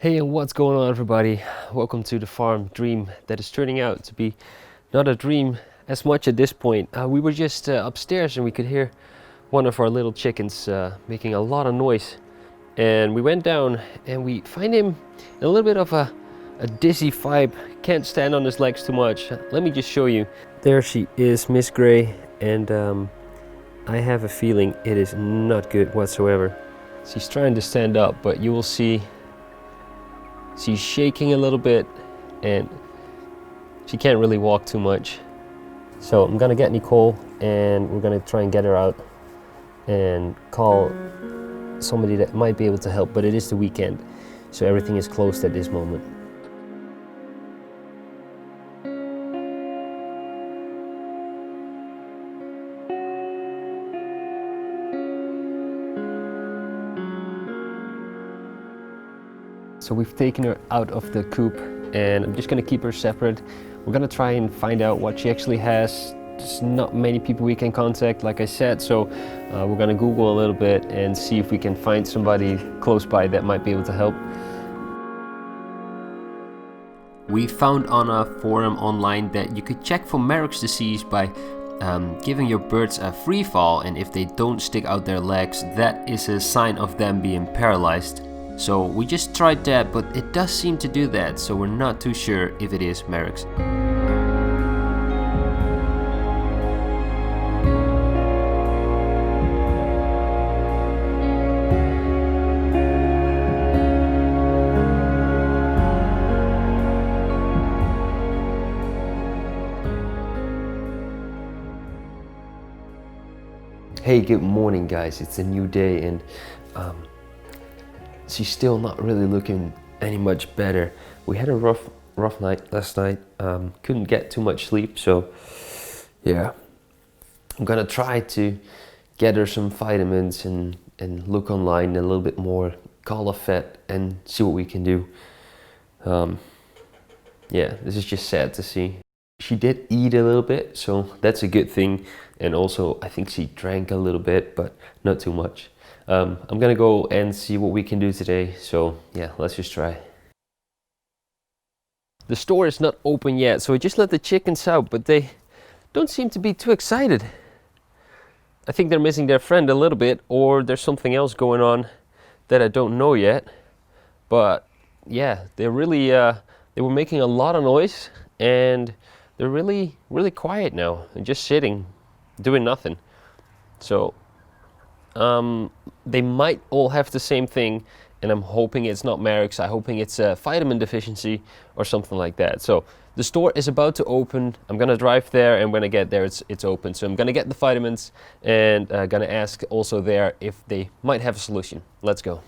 Hey, and what's going on, everybody? Welcome to the farm dream that is turning out to be not a dream as much at this point. We were just upstairs and we could hear one of our little chickens making a lot of noise, and we went down and we find him in a little bit of a dizzy vibe. Can't stand on his legs too much. Let me just show you. There she is, Miss Gray, and I have a feeling it is not good whatsoever. She's trying to stand up, but you will see she's shaking a little bit and she can't really walk too much. So I'm gonna get Nicole and we're gonna try and get her out and call somebody that might be able to help, but it is the weekend, so everything is closed at this moment. So we've taken her out of the coop and I'm just gonna keep her separate. We're gonna try and find out what she actually has. There's not many people we can contact, like I said, so we're gonna Google a little bit and see if we can find somebody close by that might be able to help. We found on a forum online that you could check for Marek's disease by giving your birds a free fall, and if they don't stick out their legs, that is a sign of them being paralyzed. So we just tried that, but it does seem to do that, so we're not too sure if it is Marek's. Hey, good morning guys, it's a new day and she's still not really looking any much better. We had a rough night last night, couldn't get too much sleep, so yeah. I'm gonna try to get her some vitamins and look online a little bit more, call a vet and see what we can do. Yeah, this is just sad to see. She did eat a little bit, so that's a good thing, and also I think she drank a little bit, but not too much. I'm gonna go and see what we can do today, so yeah, let's just try. The store is not open yet, so I just let the chickens out, but they don't seem to be too excited. I think they're missing their friend a little bit, or there's something else going on that I don't know yet. But yeah, they're really, they were making a lot of noise, and they're really quiet now and just sitting, doing nothing. So they might all have the same thing, and I'm hoping it's not Marek's. I'm hoping it's a vitamin deficiency or something like that. So the store is about to open. I'm gonna drive there, and when I get there it's open. So I'm gonna get the vitamins and gonna ask also there if they might have a solution. Let's go.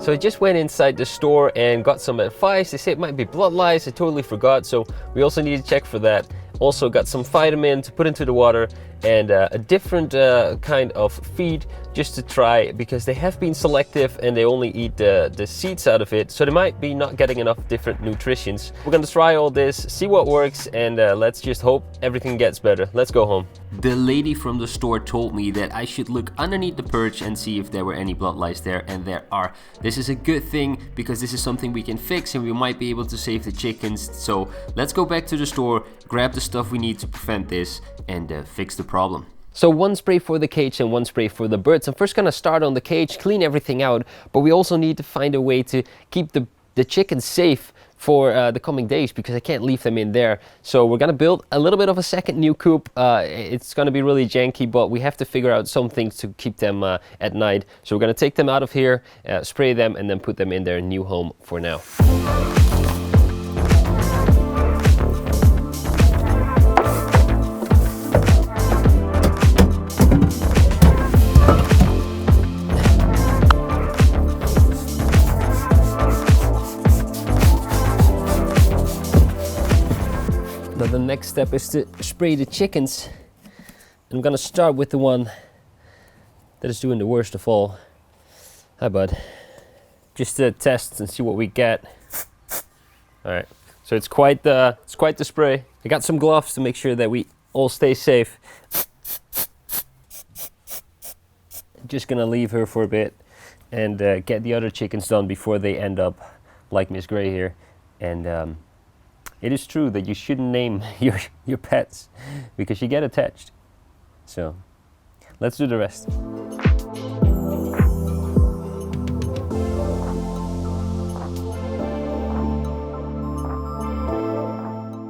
So I just went inside the store and got some advice. They say it might be blood lice. I totally forgot, so we also need to check for that. Also got some vitamin to put into the water and a different kind of feed just to try, because they have been selective and they only eat the seeds out of it, so they might be not getting enough different nutritions. We're gonna try all this, see what works, and let's just hope everything gets better. Let's go home. The lady from the store told me that I should look underneath the perch and see if there were any blood lice there, and there are. This is a good thing because this is something we can fix and we might be able to save the chickens. So let's go back to the store, grab the stuff we need to prevent this, and fix the problem. So one spray for the cage and one spray for the birds. I'm first gonna start on the cage, clean everything out, but we also need to find a way to keep the chickens safe for the coming days, because I can't leave them in there. So we're gonna build a little bit of a second new coop. It's gonna be really janky, but we have to figure out some things to keep them at night. So we're gonna take them out of here, spray them, and then put them in their new home for now. Now the next step is to spray the chickens. I'm gonna start with the one that is doing the worst of all. Hi, bud. Just to test and see what we get. All right. So it's quite the spray. I got some gloves to make sure that we all stay safe. Just gonna leave her for a bit and get the other chickens done before they end up like Miss Gray here. And it is true that you shouldn't name your pets because you get attached. So let's do the rest.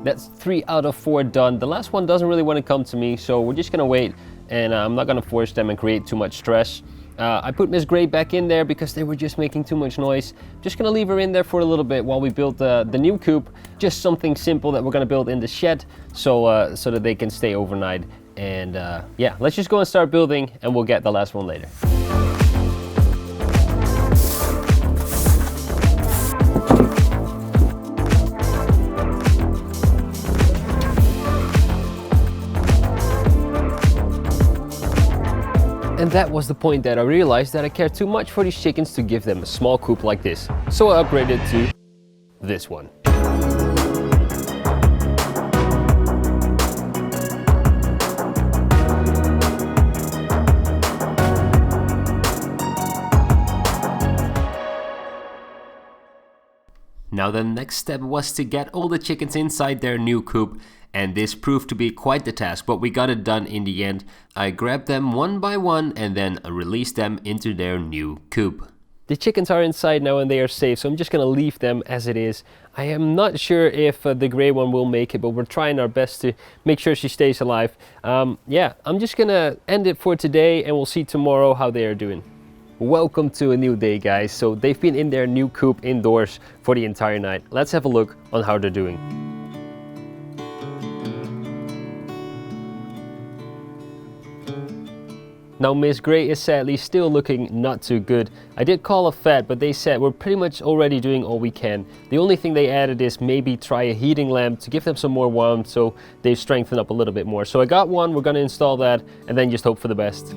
That's 3 out of 4 done. The last one doesn't really want to come to me, so we're just gonna wait, and I'm not gonna force them and create too much stress. I put Miss Gray back in there because they were just making too much noise. Just gonna leave her in there for a little bit while we build the new coop. Just something simple that we're gonna build in the shed, so so that they can stay overnight. And yeah, let's just go and start building, and we'll get the last one later. And that was the point that I realized that I care too much for these chickens to give them a small coop like this. So I upgraded to this one. Now the next step was to get all the chickens inside their new coop, and this proved to be quite the task, but we got it done in the end. I grabbed them one by one and then released them into their new coop. The chickens are inside now and they are safe, so I'm just gonna leave them as it is. I am not sure if the gray one will make it, but we're trying our best to make sure she stays alive. Yeah, I'm just gonna end it for today, and we'll see tomorrow how they are doing. Welcome to a new day, guys. So they've been in their new coop indoors for the entire night. Let's have a look on how they're doing. Now Miss Gray is sadly still looking not too good. I did call a vet, but they said we're pretty much already doing all we can. The only thing they added is maybe try a heating lamp to give them some more warmth, so they've strengthened up a little bit more. So I got one, we're gonna install that, and then just hope for the best.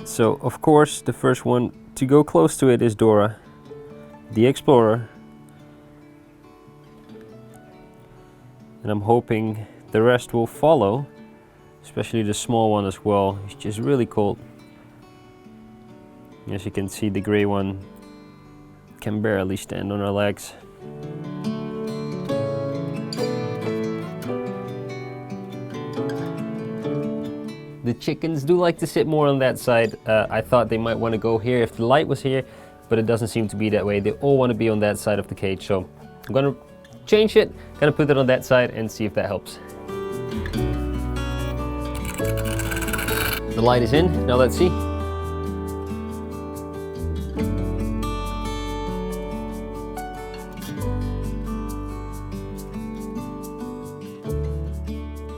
So of course the first one to go close to it is Dora, the Explorer. And I'm hoping the rest will follow, especially the small one as well. It's just really cold. As you can see, the gray one can barely stand on her legs. The chickens do like to sit more on that side. I thought they might want to go here if the light was here, but it doesn't seem to be that way. They all want to be on that side of the cage, so I'm gonna change it, gonna put it on that side and see if that helps. The light is in, now let's see.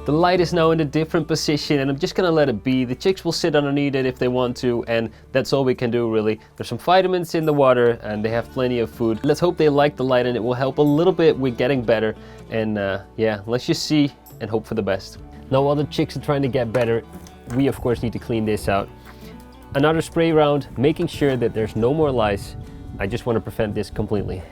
The light is now in a different position, and I'm just gonna let it be. The chicks will sit underneath it if they want to, and that's all we can do really. There's some vitamins in the water and they have plenty of food. Let's hope they like the light and it will help a little bit with getting better. And yeah, let's just see and hope for the best. Now while the chicks are trying to get better, we of course need to clean this out. Another spray round, making sure that there's no more lice. I just want to prevent this completely.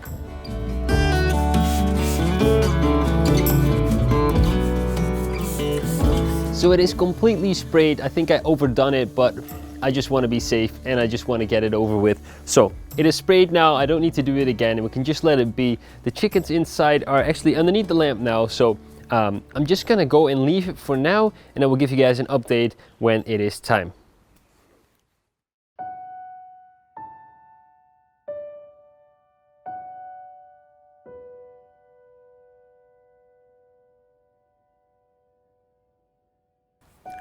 So it is completely sprayed. I think I overdone it, but I just want to be safe and I just want to get it over with. So it is sprayed now. I don't need to do it again, and we can just let it be. The chickens inside are actually underneath the lamp now, so I'm just gonna go and leave it for now, and I will give you guys an update when it is time.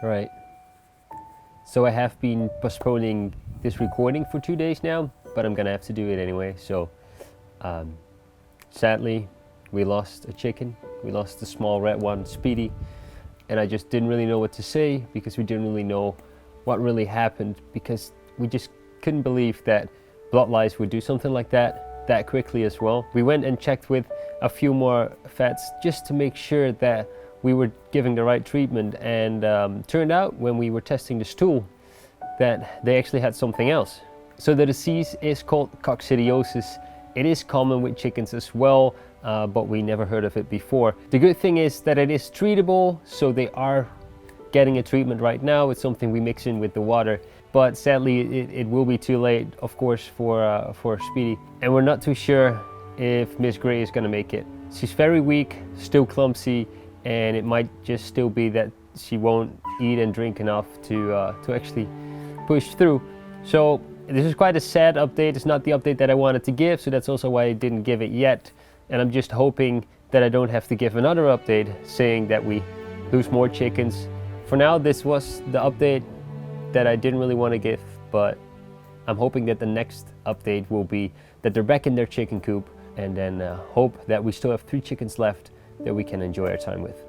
Right, so I have been postponing this recording for 2 days now, but I'm gonna have to do it anyway. So sadly we lost a chicken. We lost the small red one, Speedy, and I just didn't really know what to say because we didn't really know what really happened, because we just couldn't believe that blood lice would do something like that quickly as well. We went and checked with a few more vets just to make sure that we were giving the right treatment, and turned out when we were testing the stool that they actually had something else. So the disease is called coccidiosis, It is common with chickens as well, but we never heard of it before. The good thing is that it is treatable, so they are getting a treatment right now. It's something we mix in with the water, but sadly it will be too late, of course, for Speedy. And we're not too sure if Miss Gray is gonna make it. She's very weak, still clumsy, and it might just still be that she won't eat and drink enough to actually push through. So this is quite a sad update. It's not the update that I wanted to give, so that's also why I didn't give it yet. And I'm just hoping that I don't have to give another update saying that we lose more chickens. For now, this was the update that I didn't really want to give, but I'm hoping that the next update will be that they're back in their chicken coop, and then hope that we still have 3 chickens left that we can enjoy our time with.